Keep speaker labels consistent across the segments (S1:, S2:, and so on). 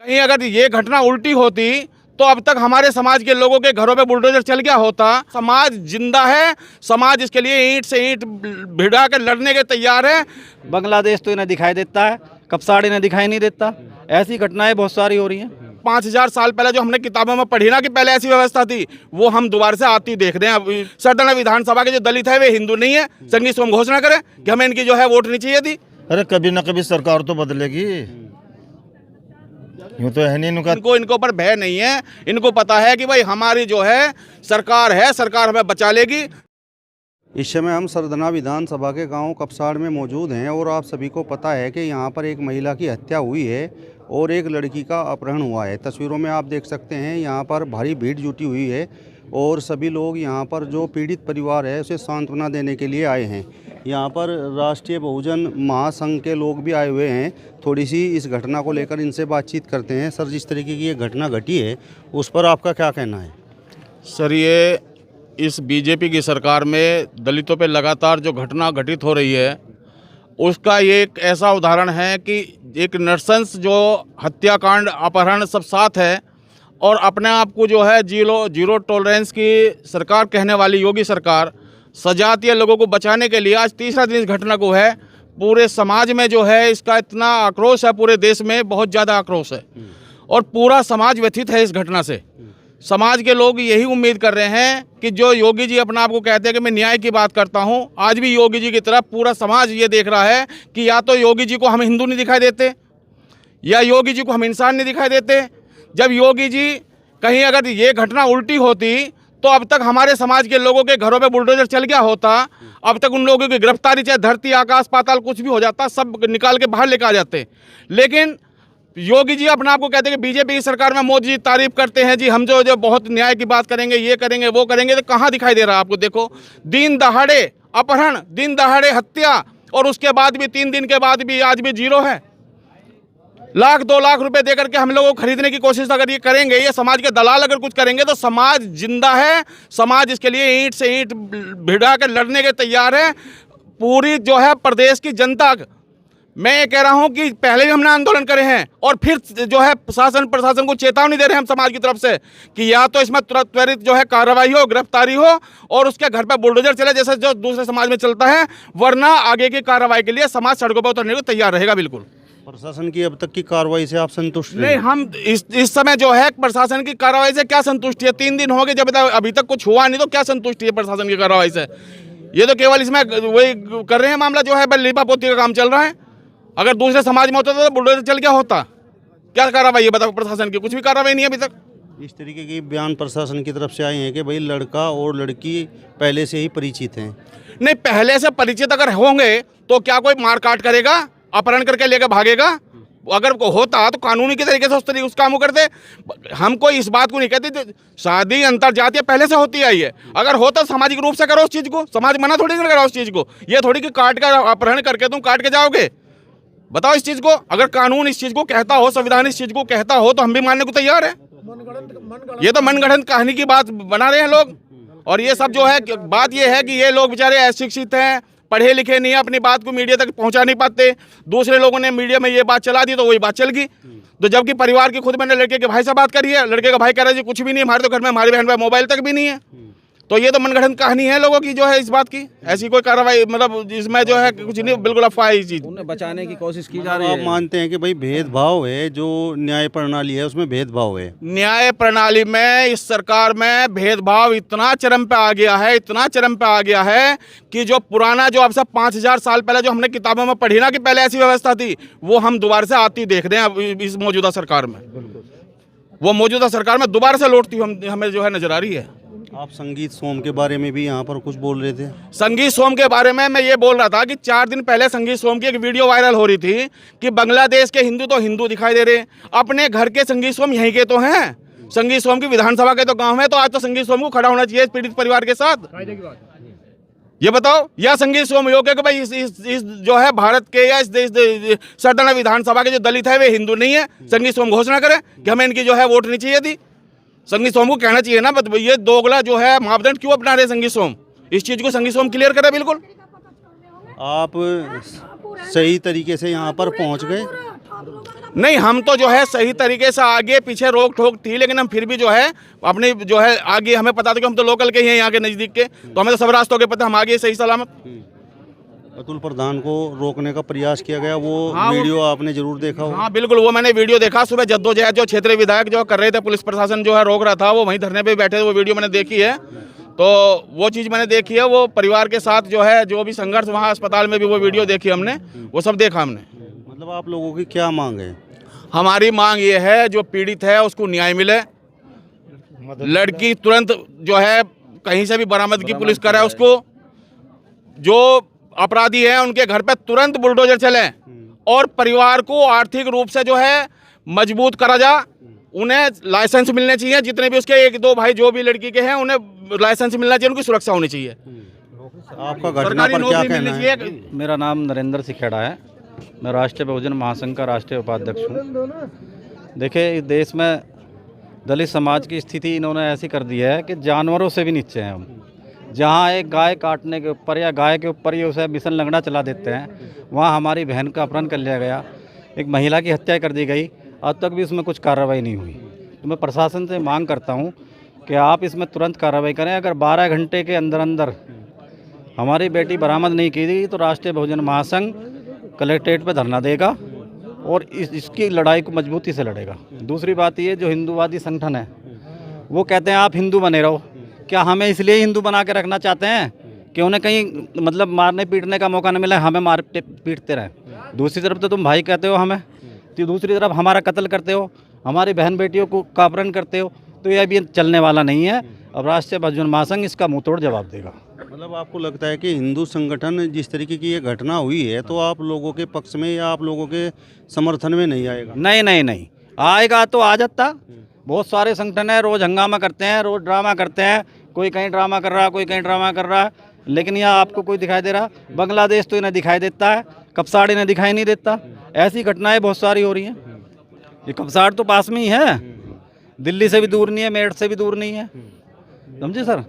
S1: कहीं अगर ये घटना उल्टी होती तो अब तक हमारे समाज के लोगों के घरों पे बुलडोजर चल गया होता। समाज जिंदा है, समाज इसके लिए ईंट से ईंट भिड़ा कर लड़ने के तैयार है।
S2: बांग्लादेश तो इन्हें दिखाई देता है, कपसाड़ इन्हें दिखाई नहीं देता। ऐसी घटनाएं बहुत सारी हो रही हैं।
S1: 5000 साल पहले जो हमने किताबों में पढ़ी ना कि पहले ऐसी व्यवस्था थी, वो हम दोबारा से आती देख रहे हैं। सदन विधानसभा के जो दलित है वे हिंदू नहीं है, संघी सोम घोषणा करें कि हमें इनकी जो है वोट नहीं चाहिए थी।
S3: अरे कभी ना कभी सरकार तो बदलेगी, यूँ तो है नहीं।
S1: इनको ऊपर भय नहीं है, इनको पता है कि भाई हमारी जो है, सरकार हमें बचा लेगी।
S4: इस समय हम सरदना विधानसभा के गांव कपसाड़ में मौजूद हैं और आप सभी को पता है कि यहां पर एक महिला की हत्या हुई है और एक लड़की का अपहरण हुआ है। तस्वीरों में आप देख सकते हैं यहां पर भारी भीड़ जुटी हुई है और सभी लोग यहां पर जो पीड़ित परिवार है उसे सांत्वना देने के लिए आए हैं। यहां पर राष्ट्रीय बहुजन महासंघ के लोग भी आए हुए हैं। थोड़ी सी इस घटना को लेकर इनसे बातचीत करते हैं। सर, जिस तरीके की ये घटना घटी है उस पर आपका क्या कहना है?
S1: सर, ये इस बीजेपी की सरकार में दलितों पे लगातार जो घटना घटित हो रही है उसका ये एक ऐसा उदाहरण है कि एक नरसंस जो हत्याकांड, अपहरण सब साथ है और अपने आप को जो है जीरो टॉलरेंस की सरकार कहने वाली योगी सरकार सजातीय लोगों को बचाने के लिए आज तीसरा दिन इस घटना को है। पूरे समाज में जो है इसका इतना आक्रोश है, पूरे देश में बहुत ज़्यादा आक्रोश है और पूरा समाज व्यथित है इस घटना से। समाज के लोग यही उम्मीद कर रहे हैं कि जो योगी जी अपना आप को कहते हैं कि मैं न्याय की बात करता हूं, आज भी योगी जी की तरफ पूरा समाज ये देख रहा है कि या तो योगी जी को हम हिंदू नहीं दिखाई देते या योगी जी को हम इंसान नहीं दिखाई देते। जब योगी जी कहीं अगर ये घटना उल्टी होती तो अब तक हमारे समाज के लोगों के घरों पे बुलडोजर चल गया होता। अब तक उन लोगों की गिरफ्तारी, चाहे धरती आकाश पाताल कुछ भी हो जाता, सब निकाल के बाहर लेकर आ जाते। लेकिन योगी जी अपने आप को कहते हैं कि बीजेपी की सरकार में मोदी जी तारीफ करते हैं जी, हम जो बहुत न्याय की बात करेंगे, ये करेंगे, वो करेंगे। तो कहाँ दिखाई दे रहा है आपको? देखो, दिन दहाड़े अपहरण, दिन दहाड़े हत्या और उसके बाद भी 3 दिन के बाद भी आज भी जीरो है। 1-2 लाख रुपए देकर के हम लोगों को खरीदने की कोशिश अगर ये करेंगे, ये समाज के दलाल अगर कुछ करेंगे तो समाज जिंदा है, समाज इसके लिए ईंट से ईंट भिड़ा कर लड़ने के तैयार है। पूरी जो है प्रदेश की जनता, मैं ये कह रहा हूं कि पहले भी हमने आंदोलन करे हैं और फिर जो है प्रशासन को चेतावनी दे रहे हैं हम समाज की तरफ से कि या तो इसमें त्वरित जो है कार्रवाई हो, गिरफ्तारी हो और उसके घर पर बुलडोजर चले जैसे जो दूसरे समाज में चलता है, वरना आगे की कार्रवाई के लिए समाज सड़कों पर उतरने को तैयार रहेगा। बिल्कुल।
S4: प्रशासन की अब तक की कार्रवाई से आप संतुष्ट
S1: नहीं? हम इस समय जो है प्रशासन की कार्रवाई से क्या संतुष्टि है? 3 दिन हो गए जब तक अभी तक कुछ हुआ नहीं, तो क्या संतुष्टि है प्रशासन की कार्रवाई से? ये तो केवल इसमें वही कर रहे हैं, मामला जो है लिपापोती का काम चल रहा है। अगर दूसरे समाज में होता तो बुलडोजर चल क्या होता? क्या कार्रवाई है बताओ? प्रशासन की कुछ भी कार्रवाई नहीं है अभी तक।
S4: इस तरीके की बयान प्रशासन की तरफ से आए हैं कि भाई लड़का और लड़की पहले से ही परिचित हैं।
S1: नहीं, पहले से परिचित अगर होंगे तो क्या कोई मार काट करेगा, अपहरण करके लेकर भागेगा? अगर होता तो कानूनी के तरीके से उस काम को करते। हम कोई इस बात को नहीं कहते, शादी अंतरजातीय पहले से होती आई है। अगर होता सामाजिक रूप से करो उस चीज़ को, समाज मना थोड़ी करेगा उस चीज़ को। ये थोड़ी कि काट कर अपहरण करके तुम काट के जाओगे। बताओ इस चीज को, अगर कानून इस चीज को कहता हो, संविधान इस चीज को कहता हो तो हम भी मानने को तैयार है। ये तो मनगढ़ंत कहानी की बात बना रहे हैं लोग। और ये सब जो है, बात ये है कि ये लोग बेचारे अशिक्षित हैं, पढ़े लिखे नहीं है, अपनी बात को मीडिया तक पहुंचा नहीं पाते। दूसरे लोगों ने मीडिया में ये बात चला दी तो वही बात चल गई। तो जबकि परिवार की खुद मैंने लड़के के भाई से बात करी है, लड़के का भाई कह रहा है जी कुछ भी नहीं, हमारे तो घर में हमारी बहन भाई मोबाइल तक भी नहीं है। तो ये तो मनगढ़ंत कहानी है लोगों की जो है इस बात की। ऐसी कोई कार्रवाई मतलब इसमें जो है कुछ नहीं, बिल्कुल अफवाह है। चीज
S2: उन्हें बचाने की कोशिश की जा रही है।
S4: आप मानते हैं कि भाई भेदभाव है, जो न्याय प्रणाली है उसमें भेदभाव है?
S1: न्याय प्रणाली में, इस सरकार में भेदभाव इतना चरम पे आ गया है, इतना चरम पे आ गया है कि जो पुराना जो अब से 5000 साल पहले जो हमने किताबों में पढ़ी ना कि पहले ऐसी व्यवस्था थी, वो हम दोबारा से आती देख रहे हैं इस मौजूदा सरकार में। वो मौजूदा सरकार में दोबारा से लौटती हमें जो है नजर आ रही है।
S4: आप संगीत सोम के बारे में भी यहाँ पर कुछ बोल रहे थे।
S1: संगीत सोम के बारे में मैं ये बोल रहा था कि 4 दिन पहले संगीत सोम की एक वीडियो वायरल हो रही थी कि बांग्लादेश के हिंदू तो हिंदू दिखाई दे रहे, अपने घर के संगीत सोम यहीं के तो हैं, संगीत सोम की विधानसभा के तो गांव है। तो आज तो संगीत सोम को खड़ा होना चाहिए पीड़ित परिवार के साथ। ये बताओ, या संगीत सोम योग्य कि भाई इस जो है भारत के या इस सदन विधानसभा के जो दलित है वे हिंदू नहीं है, संगीत सोम घोषणा करें कि हमें इनकी जो है वोट नहीं चाहिए थी। संगीत सोम को कहना चाहिए ना, ये दोगला जो है मापदंड क्यों अपना रहे संगीत सोम? इस चीज को संगीत सोम क्लियर करे। बिल्कुल
S4: आप सही तरीके से यहाँ पर पहुँच गए।
S1: नहीं, हम तो जो है सही तरीके से आगे पीछे रोक ठोक थी, लेकिन हम फिर भी जो है अपनी जो है आगे, हमें पता था कि हम तो लोकल के ही हैं, यहाँ के नज़दीक के, तो हमें तो सब रास्तों के पता, हम आगे सही सलामत।
S4: अतुल प्रधान को रोकने का प्रयास किया गया, वो
S1: हाँ,
S4: वीडियो आपने जरूर देखा हो।
S1: हाँ बिल्कुल, वो मैंने वीडियो देखा। सुबह जद्दोजहद जो क्षेत्रीय विधायक जो कर रहे थे, पुलिस प्रशासन जो है रोक रहा था, वो वहीं धरने पे बैठे थे, वो वीडियो मैंने देखी है। तो वो चीज़ मैंने देखी है, वो परिवार के साथ जो है जो भी संघर्ष वहाँ अस्पताल में भी वो वीडियो देखी हमने, वो सब देखा हमने।
S4: मतलब आप लोगों की क्या मांग है?
S1: हमारी मांग ये है, जो पीड़ित है उसको न्याय मिले, लड़की तुरंत जो है कहीं से भी बरामदगी पुलिस करे, उसको जो अपराधी हैं उनके घर पे तुरंत बुलडोजर चले, और परिवार को आर्थिक रूप से जो है मजबूत करा जा। उन्हें लाइसेंस मिलने चाहिए, जितने भी उसके एक दो भाई जो भी लड़की के हैं उन्हें लाइसेंस मिलना चाहिए, उनकी सुरक्षा होनी चाहिए,
S4: आपका घटना
S1: सरकारी
S4: पर क्या
S1: नौकरी
S4: कहना
S1: मिलनी
S4: है?
S1: चाहिए।
S2: मेरा नाम नरेंद्र सिखेड़ा है, मैं राष्ट्रीय बहुजन महासंघ का राष्ट्रीय उपाध्यक्ष हूँ। देखिए, इस देश में दलित समाज की स्थिति इन्होंने ऐसी कर दी है कि जानवरों से भी नीचे हैं हम। जहाँ एक गाय काटने के ऊपर या गाय के ऊपर ही उसे मिशन लंगड़ा चला देते हैं, वहाँ हमारी बहन का अपहरण कर लिया गया, एक महिला की हत्या कर दी गई, आज तक भी उसमें कुछ कार्रवाई नहीं हुई। तो मैं प्रशासन से मांग करता हूँ कि आप इसमें तुरंत कार्रवाई करें। अगर 12 घंटे के अंदर अंदर हमारी बेटी बरामद नहीं की गई तो राष्ट्रीय बहुजन महासंघ कलेक्ट्रेट पर धरना देगा और इसकी लड़ाई को मजबूती से लड़ेगा। दूसरी बात ये, जो हिंदूवादी संगठन है वो कहते हैं आप हिंदू बने रहो। क्या हमें इसलिए हिंदू बना के रखना चाहते हैं कि उन्हें कहीं मतलब मारने पीटने का मौका न मिले, हमें मार पीटते रहें? दूसरी तरफ तो तुम भाई कहते हो हमें, तो दूसरी तरफ हमारा कत्ल करते हो, हमारी बहन बेटियों को का अपहरण करते हो, तो यह भी चलने वाला नहीं है। अब राष्ट्रीय बहुजन महासंघ इसका मुंहतोड़ जवाब देगा।
S4: मतलब आपको लगता है कि हिंदू संगठन जिस तरीके की ये घटना हुई है तो आप लोगों के पक्ष में या आप लोगों के समर्थन में नहीं आएगा?
S2: नहीं नहीं नहीं, आएगा तो आ जाता। बहुत सारे संगठन है, रोज़ हंगामा करते हैं, रोज़ ड्रामा करते हैं, कोई कहीं ड्रामा कर रहा है, कोई कहीं ड्रामा कर रहा है, लेकिन यहाँ आपको कोई दिखाई दे रहा? बांग्लादेश तो इन्हें दिखाई देता है, कपसाड़ इन्हें दिखाई नहीं देता। ऐसी घटनाएं बहुत सारी हो रही हैं। ये कपसाड़ तो पास में ही है, दिल्ली से भी दूर नहीं है, मेरठ से भी दूर नहीं है, समझे सर।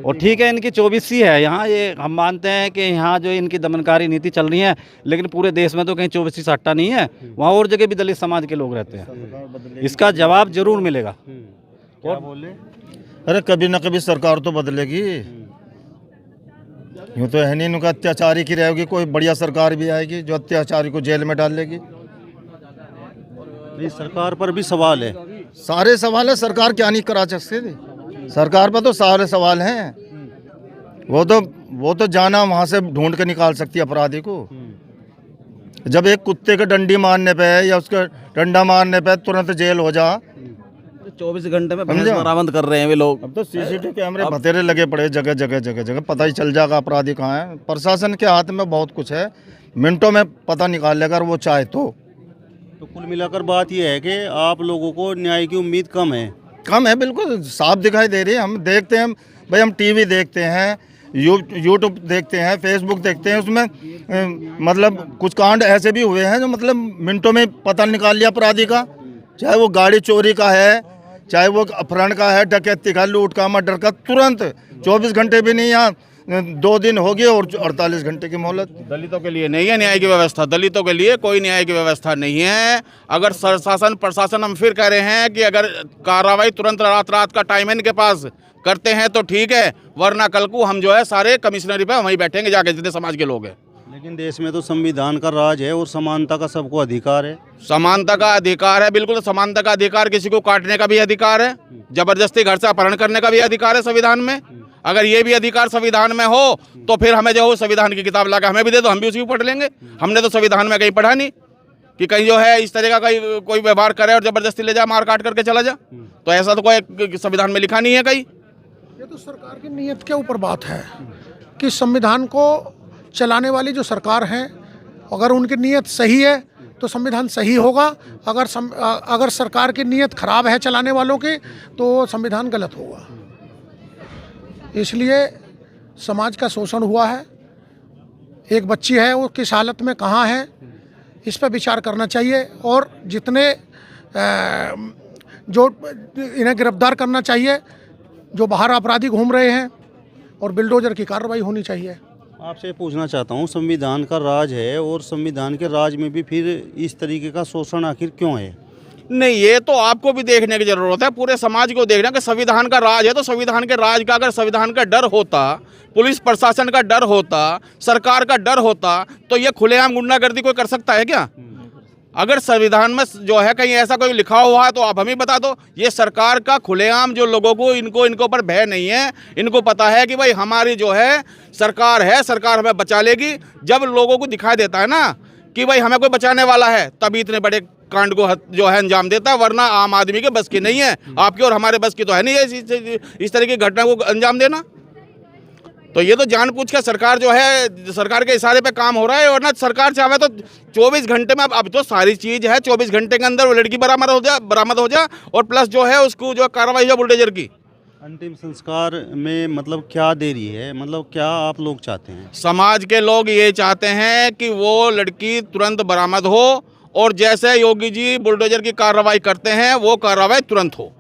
S2: और ठीक है, इनकी 24सी है यहाँ, ये हम मानते हैं कि यहाँ जो इनकी दमनकारी नीति चल रही है, लेकिन पूरे देश में तो कहीं 24सी सट्टा नहीं है, वहाँ और जगह भी दलित समाज के लोग रहते हैं। इसका जवाब जरूर मिलेगा।
S4: क्या बोले?
S3: अरे कभी ना कभी सरकार तो बदलेगी, यूँ तो है नहीं उनका अत्याचारी की रहेगी, कोई बढ़िया सरकार भी आएगी जो अत्याचारी को जेल में डाल लेगी।
S4: नहीं, सरकार पर भी सवाल है।
S3: सारे सवाल है, सरकार क्या नहीं करा सकती थी? सरकार पर तो सारे सवाल हैं। वो तो जाना वहाँ से ढूंढ के निकाल सकती है अपराधी को। जब एक कुत्ते के डंडी मारने पे या उसके डंडा मारने पे तुरंत जेल हो जा,
S2: 24 घंटे में भैंस बरामद कर रहे हैं वे लोग।
S3: अब तो सीसीटीवी कैमरे बतेरे लगे पड़े जगह जगह जगह जगह, पता ही चल जाएगा अपराधी कहाँ है। प्रशासन के हाथ में बहुत कुछ है, मिनटों में पता निकाल लेगा अगर वो चाहे तो
S4: कुल मिलाकर बात यह है कि आप लोगों को न्याय की उम्मीद कम है।
S3: कम है, बिल्कुल साफ दिखाई दे रही है। हम देखते हैं भाई, हम टीवी देखते हैं, यूट्यूब देखते हैं, फेसबुक देखते हैं, उसमें मतलब कुछ कांड ऐसे भी हुए हैं जो मतलब मिनटों में पता निकाल लिया अपराधी का। चाहे वो गाड़ी चोरी का है, चाहे वो अपहरण का है, डकैती का, लूट का, मर्डर का, तुरंत 24 घंटे भी नहीं, यहाँ 2 दिन हो गए और 48 घंटे की मोहलत।
S1: दलितों के लिए नहीं है न्याय की व्यवस्था, दलितों के लिए कोई न्याय की व्यवस्था नहीं है। अगर शासन प्रशासन, हम फिर कह रहे हैं कि अगर कार्रवाई तुरंत रात का टाइम है इनके पास करते हैं तो ठीक है, वरना कल को हम जो है सारे कमिश्नरी पे वहीं बैठेंगे जाके, जितने समाज के लोग हैं।
S4: लेकिन देश में तो संविधान का राज है और समानता का सबको अधिकार है।
S1: समानता का अधिकार है, बिल्कुल समानता का अधिकार। किसी को काटने का भी अधिकार है, जबरदस्ती घर से अपहरण करने का भी अधिकार है संविधान में। अगर ये भी अधिकार संविधान में हो तो फिर हमें जो हो संविधान की किताब लाकर हमें भी दे दो, हम भी उसी को पढ़ लेंगे। हमने तो संविधान में कहीं पढ़ा नहीं कि कहीं जो है इस तरह का कोई व्यवहार करे और जबरदस्ती ले जा, मार काट करके चला जा। तो ऐसा तो कोई संविधान में लिखा नहीं है कहीं।
S5: ये तो सरकार की नीयत के ऊपर बात है कि संविधान को चलाने वाली जो सरकार है, अगर उनकी नीयत सही है तो संविधान सही होगा। अगर सरकार की नीयत खराब है चलाने वालों की तो संविधान गलत होगा। इसलिए समाज का शोषण हुआ है। एक बच्ची है, वो किस हालत में कहाँ है, इस पर विचार करना चाहिए। और जितने जो इन्हें गिरफ्तार करना चाहिए, जो बाहर अपराधी घूम रहे हैं, और बिल्डोजर की कार्रवाई होनी चाहिए।
S4: आपसे पूछना चाहता हूँ, संविधान का राज है और संविधान के राज में भी फिर इस तरीके का शोषण आखिर क्यों है?
S1: नहीं, ये तो आपको भी देखने की जरूरत है, पूरे समाज को देखना कि संविधान का राज है तो संविधान के राज का, अगर संविधान का डर होता, पुलिस प्रशासन का डर होता, सरकार का डर होता, तो ये खुलेआम गुंडागर्दी कोई कर सकता है क्या? अगर संविधान में जो है कहीं ऐसा कोई लिखा हुआ है तो आप हमें बता दो। ये सरकार का खुलेआम, जो लोगों को इनको ऊपर भय नहीं है, इनको पता है कि भाई हमारी जो है सरकार है, सरकार हमें बचा लेगी। जब लोगों को दिखाई देता है ना कि भाई हमें कोई बचाने वाला है, तभी इतने बड़े कांड को जो है अंजाम देता है, वरना आम आदमी के बस की नहीं है, आपकी और हमारे बस की तो है नहीं है इस तरह की घटना को अंजाम देना। तो ये तो जानबूझ के सरकार जो है, सरकार के इशारे पे काम हो रहा है। और ना सरकार चाहे तो 24 घंटे में, अब तो सारी चीज़ है, 24 घंटे के अंदर वो लड़की बरामद हो जाए और प्लस जो है उसको जो कार्रवाई है बुलडोजर की।
S4: अंतिम संस्कार में मतलब क्या देरी है, मतलब क्या आप लोग चाहते हैं?
S1: समाज के लोग ये चाहते हैं कि वो लड़की तुरंत बरामद हो और जैसे योगी जी बुलडोजर की कार्रवाई करते हैं वो कार्रवाई तुरंत हो।